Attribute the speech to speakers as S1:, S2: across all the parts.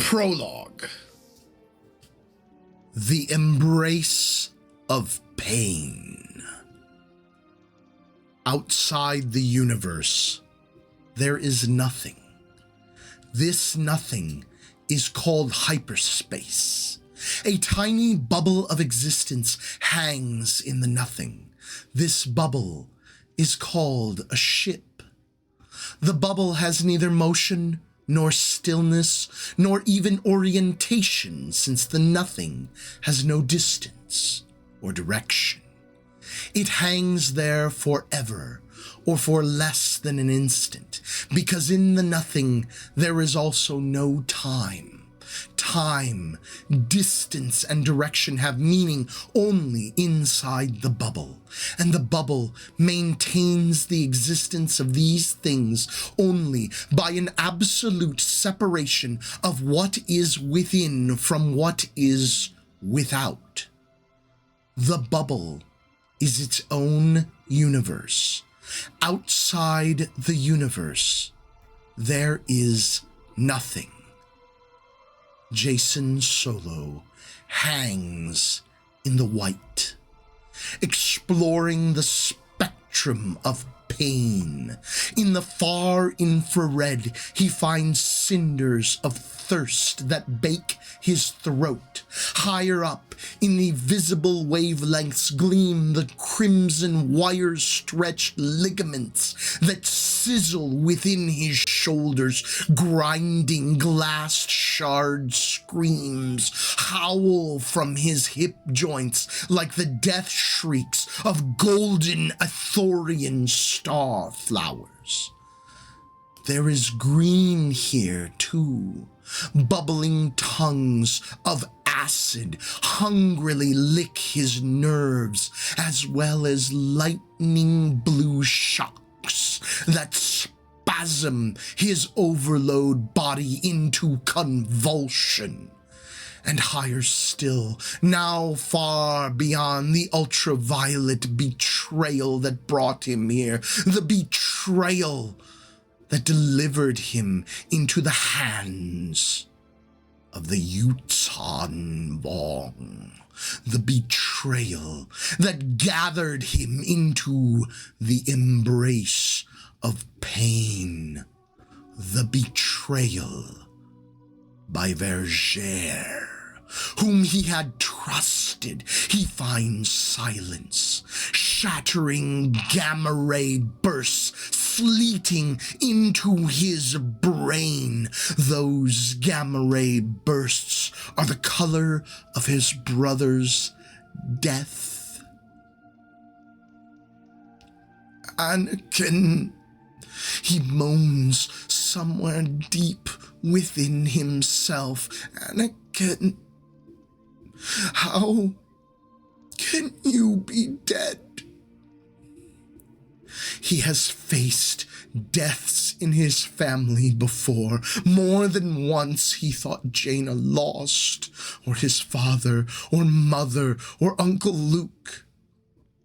S1: Prologue. The embrace of pain. Outside the universe, there is nothing. This nothing is called hyperspace. A tiny bubble of existence hangs in the nothing. This bubble is called a ship. The bubble has neither motion nor stillness, nor even orientation, since the nothing has no distance or direction. It hangs there forever, or for less than an instant, because in the nothing there is also no time. Time, distance, and direction have meaning only inside the bubble, and the bubble maintains the existence of these things only by an absolute separation of what is within from what is without. The bubble is its own universe. Outside the universe, there is nothing. Jason Solo hangs in the white, exploring the spectrum of pain. In the far infrared, he finds cinders of thirst that bake his throat. Higher up, in the visible wavelengths, gleam the crimson wire-stretched ligaments that sizzle within his shoulders. Grinding glass shard screams howl from his hip joints like the death shrieks of golden Athorian star flowers. There is green here, too. Bubbling tongues of acid hungrily lick his nerves, as well as lightning blue shocks that spasm his overload body into convulsion. And higher still, now far beyond the ultraviolet betrayal that brought him here, the betrayal that delivered him into the hands of the Yuuzhan Vong, the betrayal that gathered him into the embrace of pain, the betrayal by Vergere, whom he had trusted. He finds silence, shattering gamma ray bursts sleeting into his brain. Those gamma ray bursts are the color of his brother's death. Anakin, he moans somewhere deep within himself. Anakin, how can you be dead? He has faced deaths in his family before. More than once he thought Jaina lost, or his father, or mother, or Uncle Luke.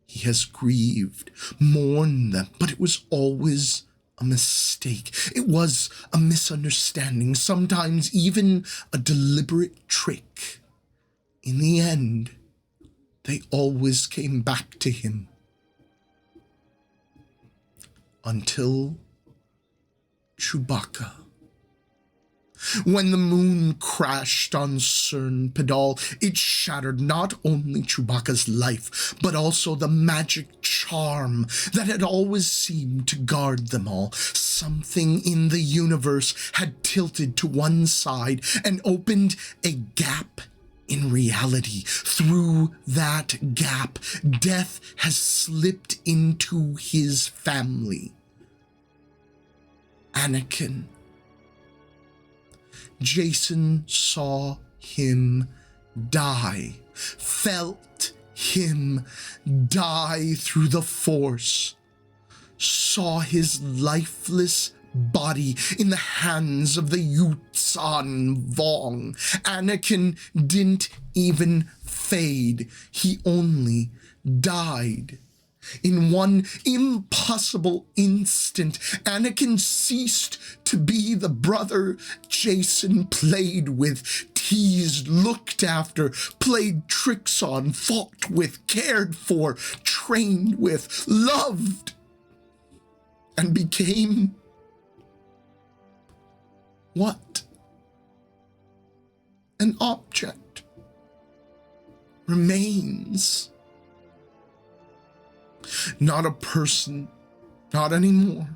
S1: He has grieved, mourned them, but it was always a mistake. It was a misunderstanding, sometimes even a deliberate trick. In the end, they always came back to him. Until Chewbacca. When the moon crashed on Cern Pedal, it shattered not only Chewbacca's life, but also the magic charm that had always seemed to guard them all. Something in the universe had tilted to one side and opened a gap in reality. Through that gap, death has slipped into his family. Anakin. Jason saw him die, felt him die through the Force, saw his lifeless body in the hands of the Yuuzhan Vong. Anakin didn't even fade. He only died. In one impossible instant, Anakin ceased to be the brother Jason played with, teased, looked after, played tricks on, fought with, cared for, trained with, loved, and became what? An object. Remains. Not a person, not anymore.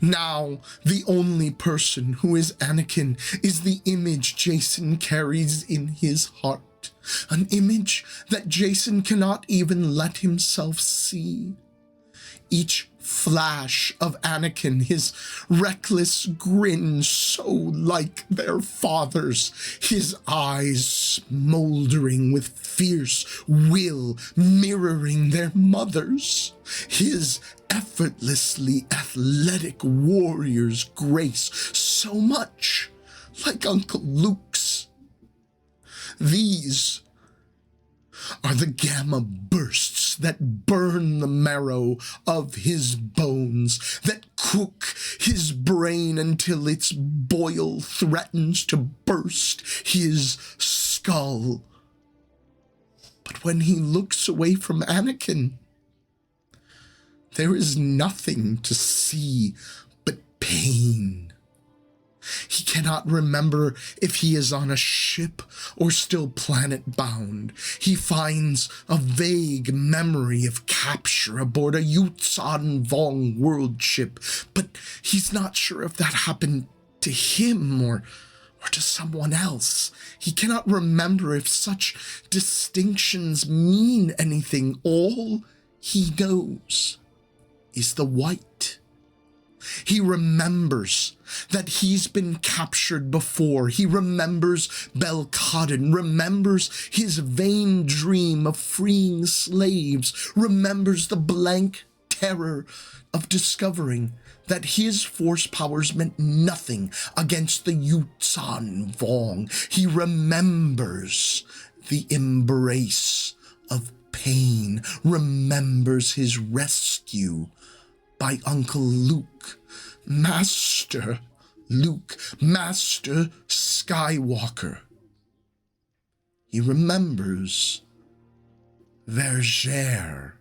S1: Now, the only person who is Anakin is the image Jason carries in his heart, an image that Jason cannot even let himself see. Each flash of Anakin, his reckless grin so like their father's, his eyes smoldering with fierce will mirroring their mother's, his effortlessly athletic warrior's grace so much like Uncle Luke's. These are the gamma bursts that burn the marrow of his bones, that cook his brain until its boil threatens to burst his skull. But when he looks away from Anakin, there is nothing to see but pain. He cannot remember if he is on a ship or still planet-bound. He finds a vague memory of capture aboard a Yuuzhan Vong world ship, but he's not sure if that happened to him or to someone else. He cannot remember if such distinctions mean anything. All he knows is the white. He remembers that he's been captured before. He remembers Belkadin, remembers his vain dream of freeing slaves, remembers the blank terror of discovering that his force powers meant nothing against the Yuuzhan Vong. He remembers the embrace of pain, remembers his rescue by Uncle Luke, Master Luke, Master Skywalker. He remembers Vergere.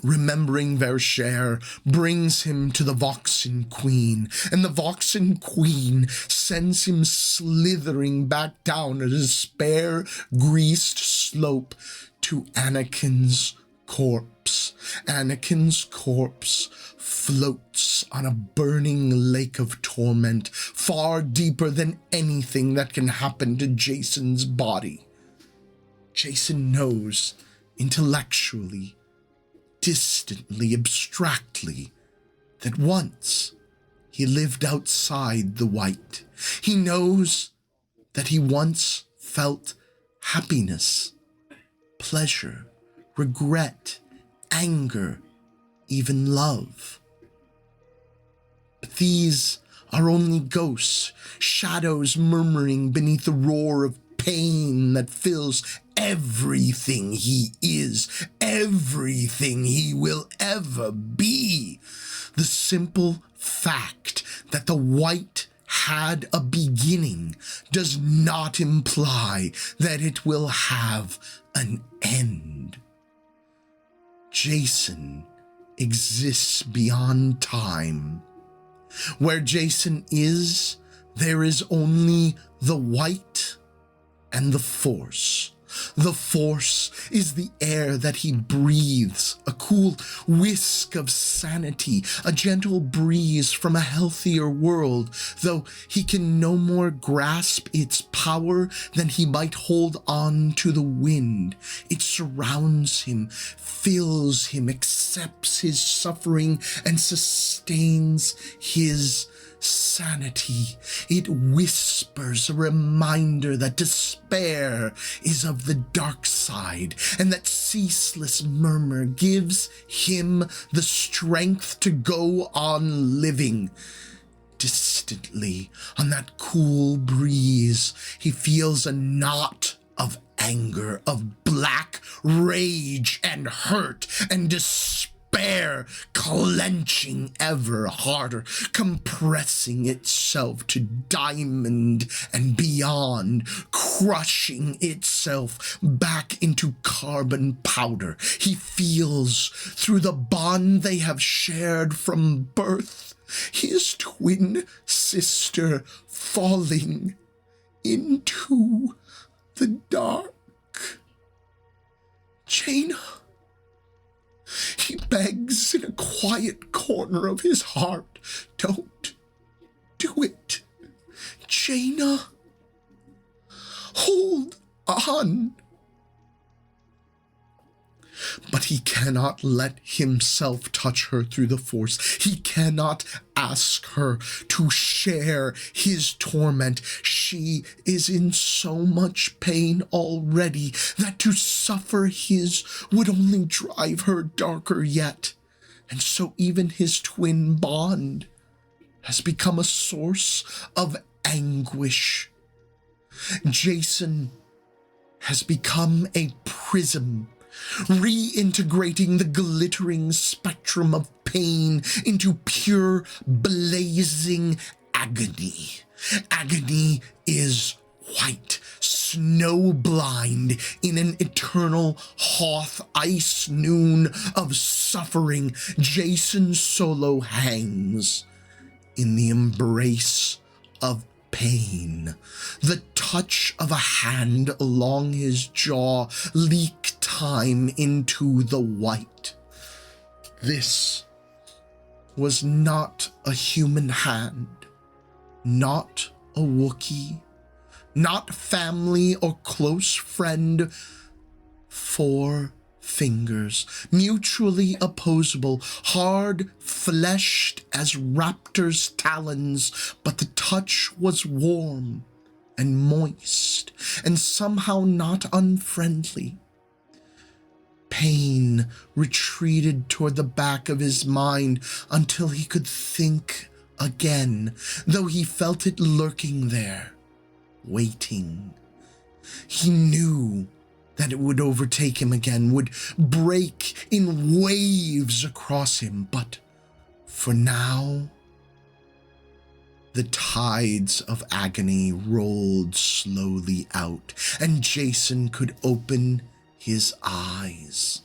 S1: Remembering Vergere brings him to the Voxen Queen, and the Voxen Queen sends him slithering back down a despair-greased slope to Anakin's corpse. Anakin's corpse floats on a burning lake of torment, far deeper than anything that can happen to Jason's body. Jason knows intellectually, distantly, abstractly, that once he lived outside the white. He knows that he once felt happiness, pleasure, regret, anger, even love. But these are only ghosts, shadows murmuring beneath the roar of pain that fills everything he is, everything he will ever be. The simple fact that the white had a beginning does not imply that it will have an end. Jason exists beyond time. Where Jason is, there is only the white and the Force. The Force is the air that he breathes, a cool whisk of sanity, a gentle breeze from a healthier world, though he can no more grasp its power than he might hold on to the wind. It surrounds him, fills him, accepts his suffering, and sustains his sanity. It whispers a reminder that despair is of the dark side, and that ceaseless murmur gives him the strength to go on living. Distantly, on that cool breeze, he feels a knot of anger, of black rage and hurt and despair, clenching ever harder, compressing itself to diamond and beyond, crushing itself back into carbon powder. He feels, through the bond they have shared from birth, his twin sister falling into the dark. Jaina, he begs in a quiet corner of his heart, don't do it. Jaina, hold on. But he cannot let himself touch her through the force. He cannot ask her to share his torment. She is in so much pain already that to suffer his would only drive her darker yet. And so even his twin bond has become a source of anguish. Jason has become a prism, reintegrating the glittering spectrum of pain into pure, blazing agony. Agony is white, snow-blind in an eternal Hoth ice noon of suffering. Jason Solo hangs in the embrace of pain. The touch of a hand along his jaw leak time into the white. This was not a human hand, not a Wookiee, not family or close friend. 4 fingers, mutually opposable, hard-fleshed as raptors' talons, but the touch was warm and moist and somehow not unfriendly. Pain retreated toward the back of his mind until he could think again, though he felt it lurking there, waiting. He knew that it would overtake him again, would break in waves across him, but for now, the tides of agony rolled slowly out, and Jason could open his eyes.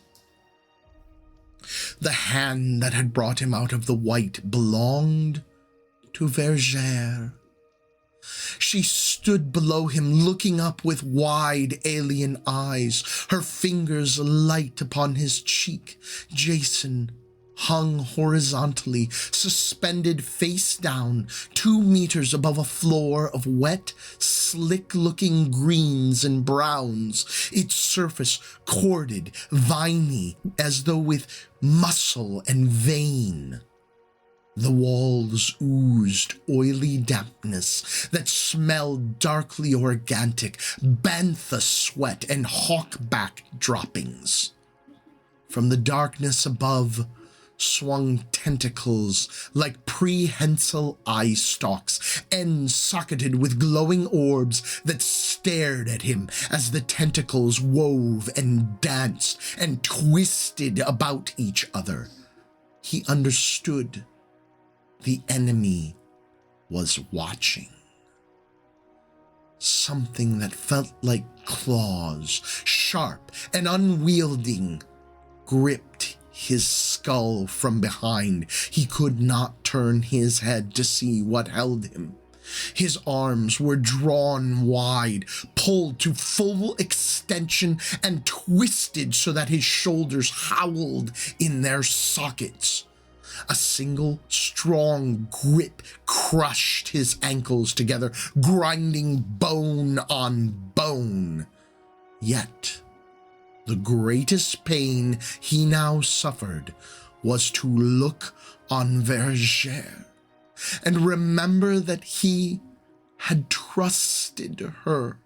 S1: The hand that had brought him out of the white belonged to Vergere. She stood below him, looking up with wide alien eyes, her fingers light upon his cheek. Jason hung horizontally, suspended face down, 2 meters above a floor of wet, slick-looking greens and browns, its surface corded, viney, as though with muscle and vein. The walls oozed oily dampness that smelled darkly organic, bantha sweat and hawkback droppings. From the darkness above swung tentacles like prehensile eye stalks, ends socketed with glowing orbs that stared at him as the tentacles wove and danced and twisted about each other. He understood. The enemy was watching. Something that felt like claws, sharp and unwielding, gripped his skull from behind. He could not turn his head to see what held him. His arms were drawn wide, pulled to full extension, and twisted so that his shoulders howled in their sockets. A single strong grip crushed his ankles together, grinding bone on bone. Yet, the greatest pain he now suffered was to look on Vergere and remember that he had trusted her.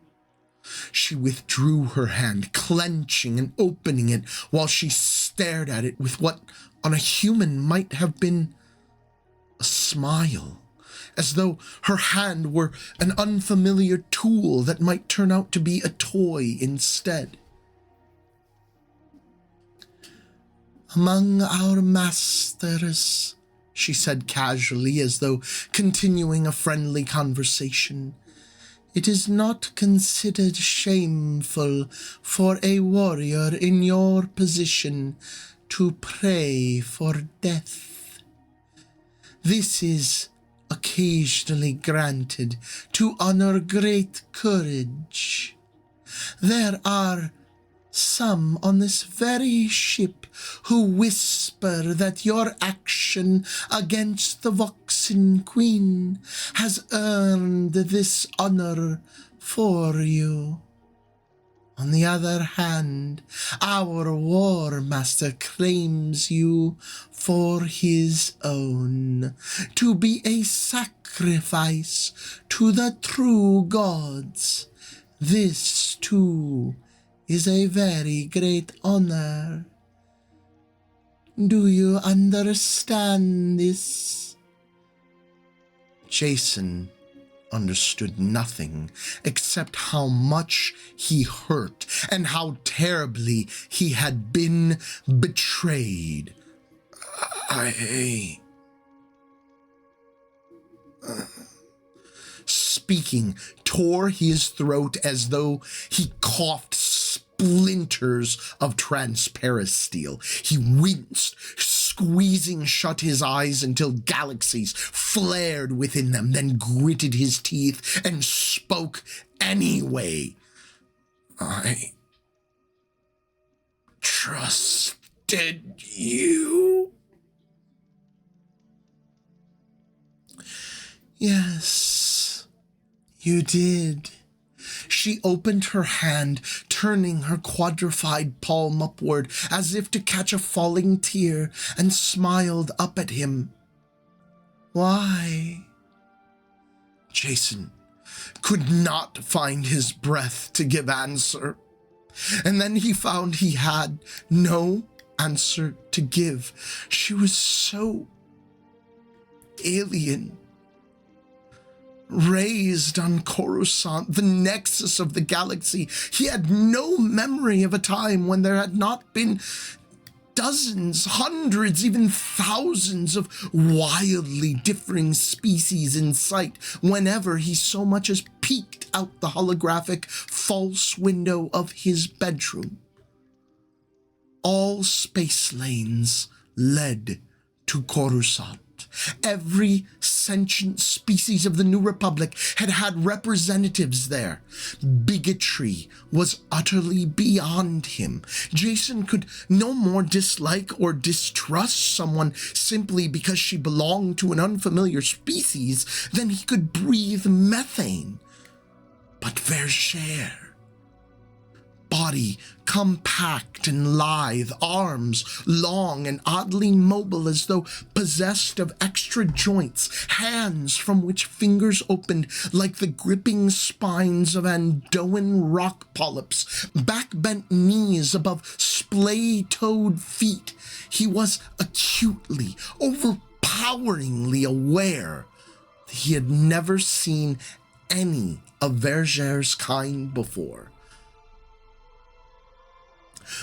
S1: She withdrew her hand, clenching and opening it while she stared at it with what on a human might have been a smile, as though her hand were an unfamiliar tool that might turn out to be a toy instead. "Among our masters," she said casually, as though continuing a friendly conversation, "it is not considered shameful for a warrior in your position to pray for death. This is occasionally granted to honor great courage. There are some on this very ship who whisper that your action against the Voxen Queen has earned this honor for you. On the other hand, our War Master claims you for his own, to be a sacrifice to the true gods. This, too, is a very great honor. Do you understand this?" Jason understood nothing except how much he hurt and how terribly he had been betrayed. Speaking tore his throat as though he coughed splinters of transparent steel. He winced, squeezing shut his eyes until galaxies flared within them, then gritted his teeth and spoke anyway. "I trusted you." "Yes, you did." She opened her hand, turning her quadrified palm upward as if to catch a falling tear, and smiled up at him. "Why?" Jason could not find his breath to give answer, and then he found he had no answer to give. She was so alien. Raised on Coruscant, the nexus of the galaxy, he had no memory of a time when there had not been dozens, hundreds, even thousands of wildly differing species in sight whenever he so much as peeked out the holographic false window of his bedroom. All space lanes led to Coruscant. Every sentient species of the New Republic had had representatives there. Bigotry was utterly beyond him. Jason could no more dislike or distrust someone simply because she belonged to an unfamiliar species than he could breathe methane. But Vergere, body compact and lithe, arms long and oddly mobile as though possessed of extra joints, hands from which fingers opened like the gripping spines of Andoan rock polyps, back-bent knees above splay-toed feet. He was acutely, overpoweringly aware that he had never seen any of Vergere's kind before.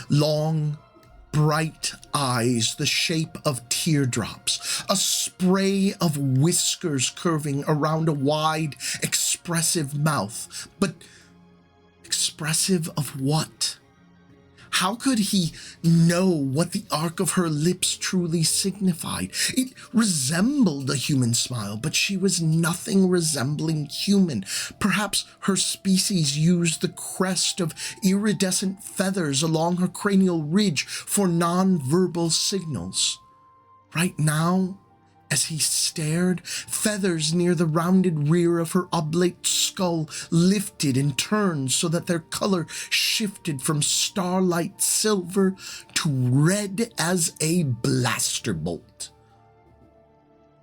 S1: Long, bright eyes the shape of teardrops, a spray of whiskers curving around a wide, expressive mouth. But expressive of what? How could he know what the arc of her lips truly signified? It resembled a human smile, but she was nothing resembling human. Perhaps her species used the crest of iridescent feathers along her cranial ridge for non-verbal signals. Right now, as he stared, feathers near the rounded rear of her oblate skull lifted and turned so that their color shifted from starlight silver to red as a blaster bolt.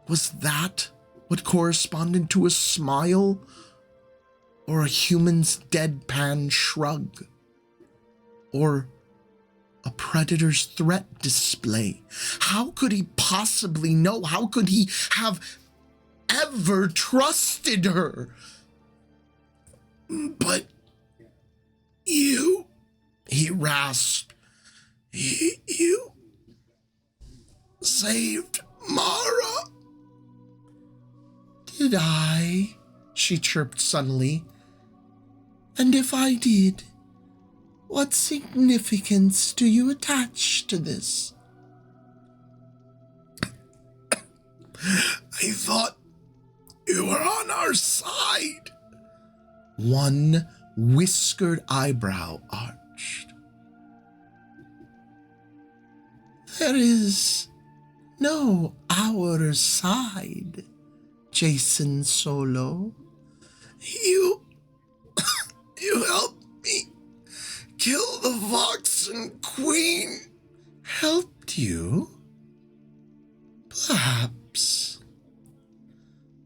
S1: Was that what corresponded to a smile, or a human's deadpan shrug, or a predator's threat display? How could he possibly know? How could he have ever trusted her. But you, he rasped, you saved Mara. Did I? She chirped suddenly. And if I did, what significance do you attach to this? I thought you were on our side. One whiskered eyebrow arched. There is no our side, Jason Solo. You helped me kill the Voxen Queen. Helped you?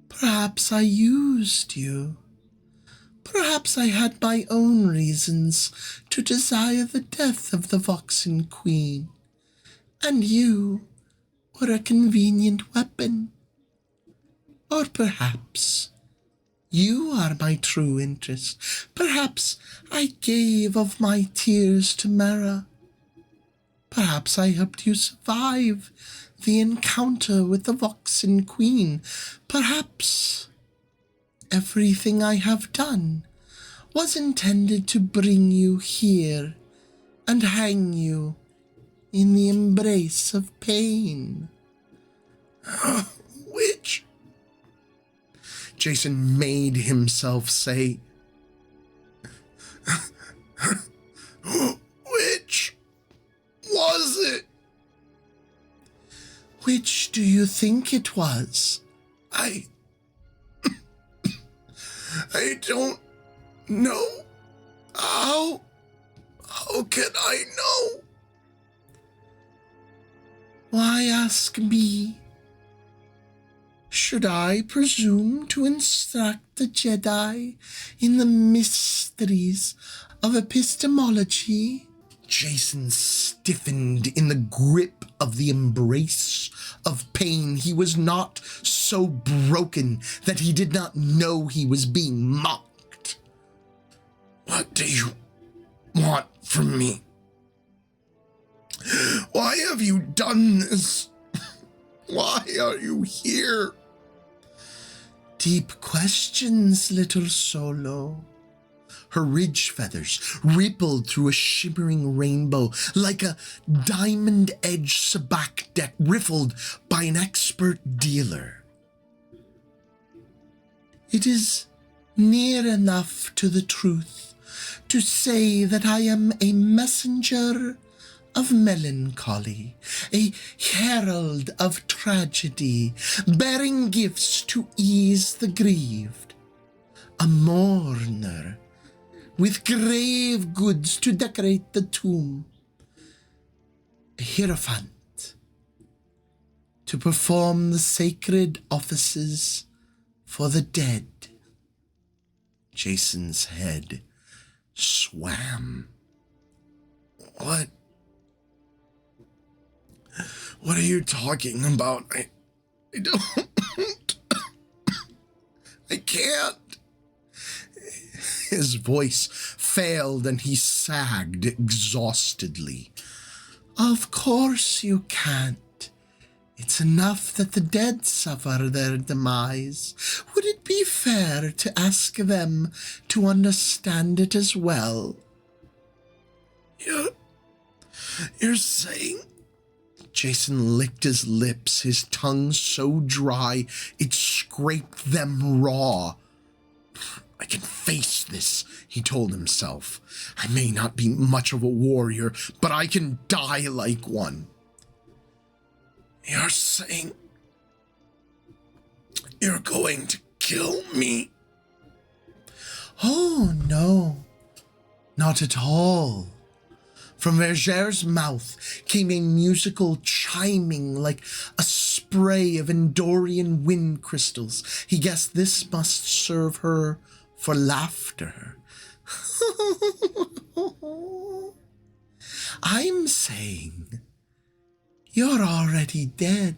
S1: Perhaps I used you. Perhaps I had my own reasons to desire the death of the Voxen Queen, and you were a convenient weapon. Or perhaps you are my true interest. Perhaps I gave of my tears to Mara. Perhaps I helped you survive the encounter with the Voxen Queen. Perhaps everything I have done was intended to bring you here and hang you in the embrace of pain. Which? Jason made himself say, which was it? Which do you think it was? I don't know. How can I know? Why ask me? Should I presume to instruct the Jedi in the mysteries of epistemology? Jason stiffened in the grip of the embrace of pain. He was not so broken that he did not know he was being mocked. What do you want from me? Why have you done this? Why are you here? Deep questions, little Solo. Her ridge feathers rippled through a shimmering rainbow like a diamond-edged sabacc deck riffled by an expert dealer. It is near enough to the truth to say that I am a messenger of melancholy, a herald of tragedy, bearing gifts to ease the grieved, a mourner with grave goods to decorate the tomb, a hierophant to perform the sacred offices for the dead. Jason's head swam. What are you talking about? I don't. I can't. His voice failed and he sagged exhaustedly. Of course you can't. It's enough that the dead suffer their demise. Would it be fair to ask them to understand it as well? You're saying... Jason licked his lips, his tongue so dry it scraped them raw. I can face this, he told himself. I may not be much of a warrior, but I can die like one. You're saying you're going to kill me? Oh, no, not at all. From Verger's mouth came a musical chiming like a spray of Endorian wind crystals. He guessed this must serve her for laughter. I'm saying you're already dead,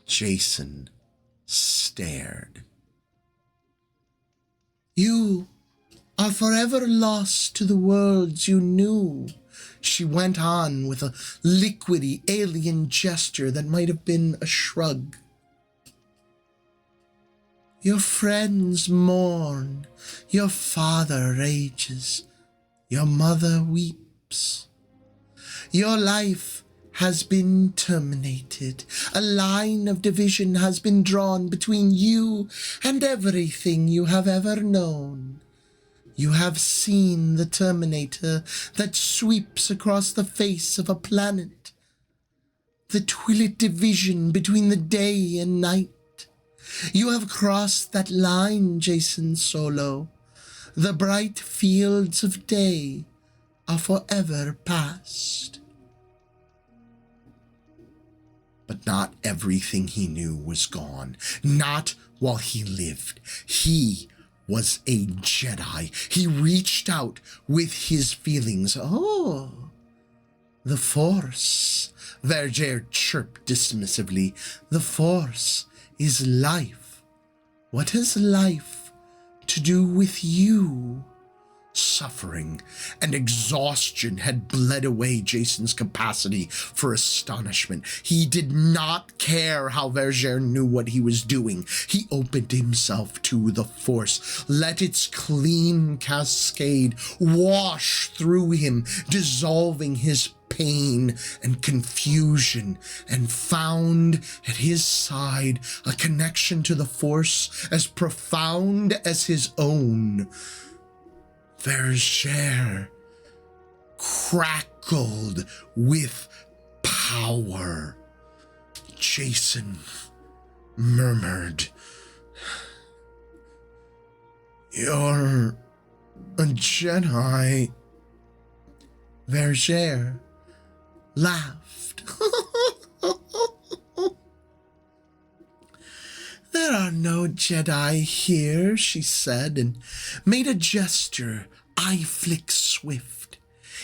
S1: Jason. stared. "You are forever lost to the worlds you knew," she went on with a liquidy alien gesture that might have been a shrug. "Your friends mourn, your father rages, your mother weeps. Your life has been terminated. A line of division has been drawn between you and everything you have ever known. You have seen the Terminator that sweeps across the face of a planet, the twilit division between the day and night. You have crossed that line, Jason Solo. The bright fields of day are forever past." But not everything he knew was gone. Not while he lived. He was a Jedi. He reached out with his feelings. "Oh, the Force," Verger chirped dismissively. "The Force is life. What has life to do with you?" Suffering and exhaustion had bled away Jason's capacity for astonishment. He did not care how Verger knew what he was doing. He opened himself to the Force, let its clean cascade wash through him, dissolving his pain and confusion, and found at his side a connection to the Force as profound as his own. Verger crackled with power. Jason murmured, "You're a Jedi." Verger laughed. "There are no Jedi here," she said, and made a gesture, eye flick swift.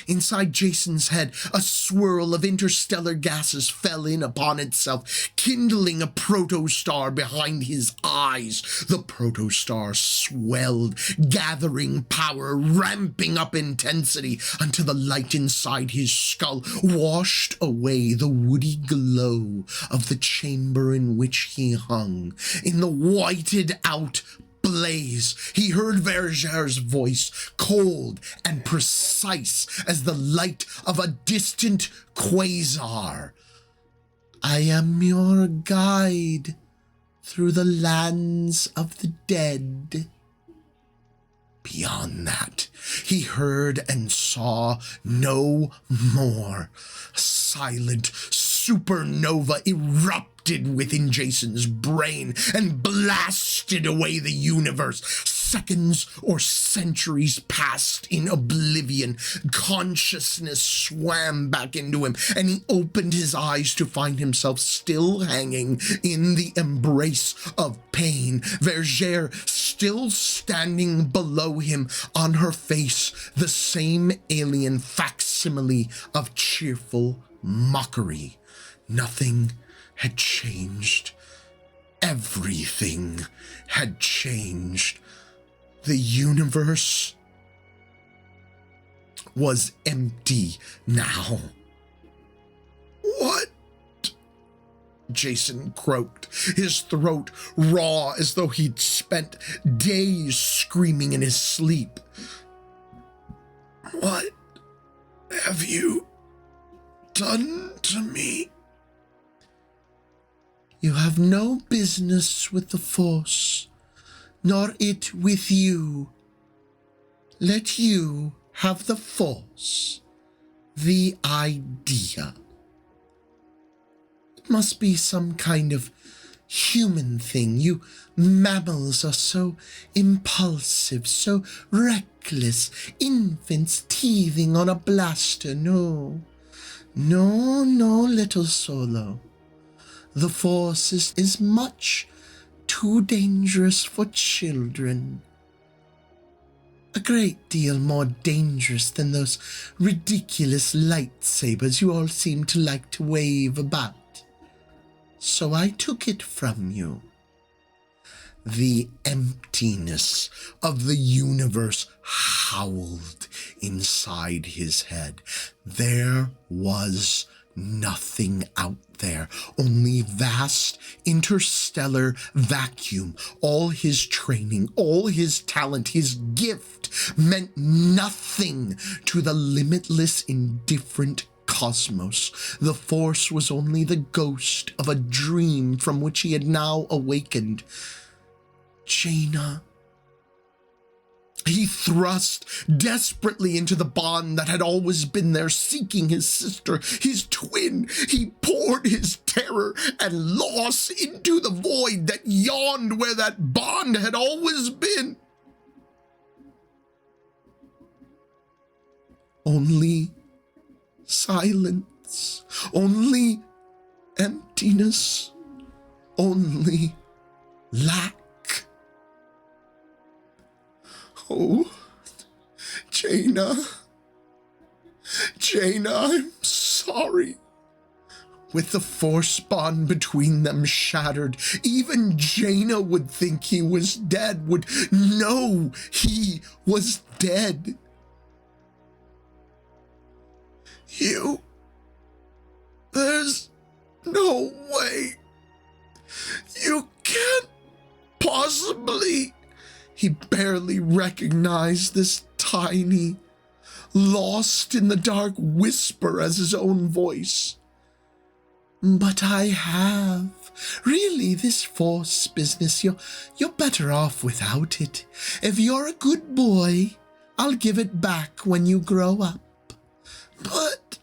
S1: Inside Jason's head, a swirl of interstellar gases fell in upon itself, kindling a protostar behind his eyes. The protostar swelled, gathering power, ramping up intensity until the light inside his skull washed away the woody glow of the chamber in which he hung. In the whited-out blaze, he heard Verger's voice, cold and precise as the light of a distant quasar. "I am your guide through the lands of the dead." Beyond that, he heard and saw no more. Silent supernova erupted within Jason's brain and blasted away the universe. Seconds or centuries passed in oblivion. Consciousness swam back into him, and he opened his eyes to find himself still hanging in the embrace of pain. Verger still standing below him, on her face the same alien facsimile of cheerful mockery. Nothing had changed. Everything had changed. The universe was empty now. "What?" Jason croaked, his throat raw as though he'd spent days screaming in his sleep. "What have you done to me?" "You have no business with the Force, nor it with you. Let you have the Force, the idea. It must be some kind of human thing. You mammals are so impulsive, so reckless, infants teething on a blaster. No, little Solo. The Force is much too dangerous for children. A great deal more dangerous than those ridiculous lightsabers you all seem to like to wave about. So I took it from you. The emptiness of the universe howled inside his head. There was nothing out there, only vast interstellar vacuum. All his training, all his talent, his gift meant nothing to the limitless, indifferent cosmos. The force was only the ghost of a dream from which he had now awakened. Jaina. He thrust desperately into the bond that had always been there, seeking his sister, his twin. He poured his terror and loss into the void that yawned where that bond had always been. Only silence, only emptiness, only lack. Oh, Jaina, I'm sorry. With the force bond between them shattered, even Jaina would think he was dead, would know he was dead. There's no way. You can't possibly. He barely recognized this tiny, lost in the dark whisper as his own voice. But I have. Really, this force business, you're better off without it. If you're a good boy, I'll give it back when you grow up. But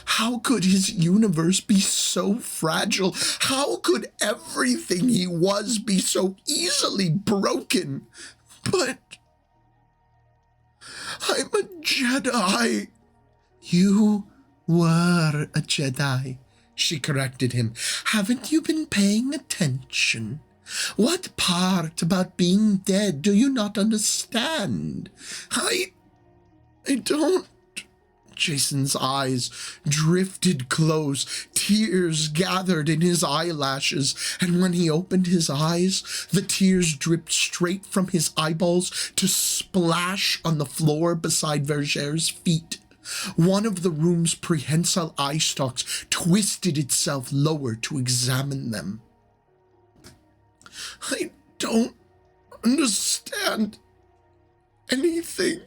S1: how could his universe be so fragile? How could everything he was be so easily broken? But I'm a Jedi. You were a Jedi, she corrected him. Haven't you been paying attention? What part about being dead do you not understand? I don't. Jason's eyes drifted close. Tears gathered in his eyelashes, and when he opened his eyes, the tears dripped straight from his eyeballs to splash on the floor beside Verger's feet. One of the room's prehensile eye stalks twisted itself lower to examine them. I don't understand anything.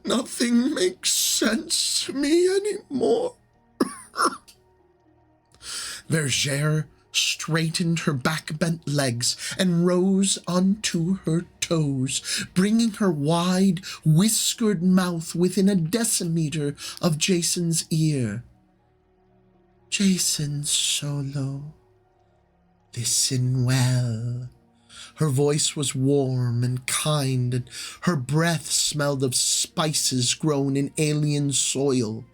S1: Nothing makes sense to me anymore. Verger straightened her back-bent legs and rose onto her toes, bringing her wide, whiskered mouth within a decimeter of Jason's ear. Jason Solo, listen well. Her voice was warm and kind, and her breath smelled of spices grown in alien soil.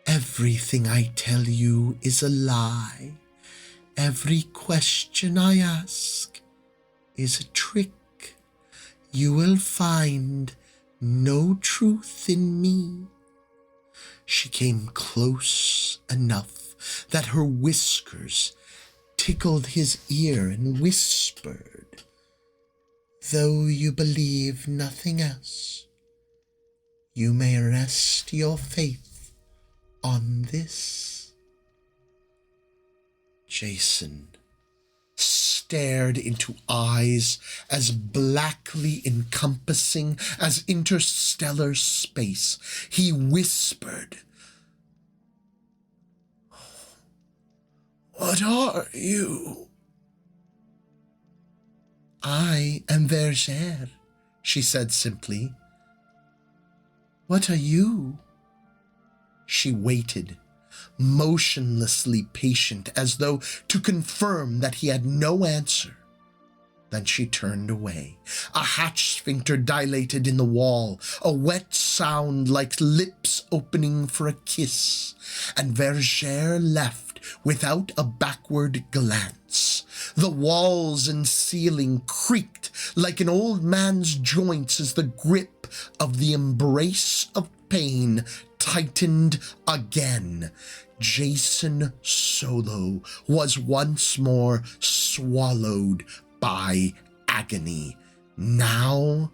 S1: Everything I tell you is a lie. Every question I ask is a trick. You will find no truth in me. She came close enough that her whiskers tickled his ear and whispered, though you believe nothing else, you may rest your faith on this. Jason stared into eyes as blackly encompassing as interstellar space. He whispered, "What are you?" "I am Verger," she said simply. "What are you?" She waited, motionlessly patient, as though to confirm that he had no answer. Then she turned away. A hatch sphincter dilated in the wall, a wet sound like lips opening for a kiss, and Verger left without a backward glance. The walls and ceiling creaked like an old man's joints as the grip of the embrace of pain tightened again. Jason Solo was once more swallowed by agony. Now,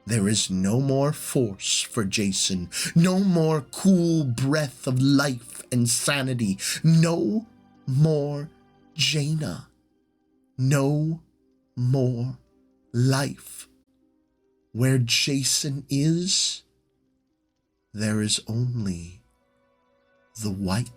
S1: there is no more force for Jason, no more cool breath of life and sanity, no more Jaina, no more life. Where Jason is, there is only the white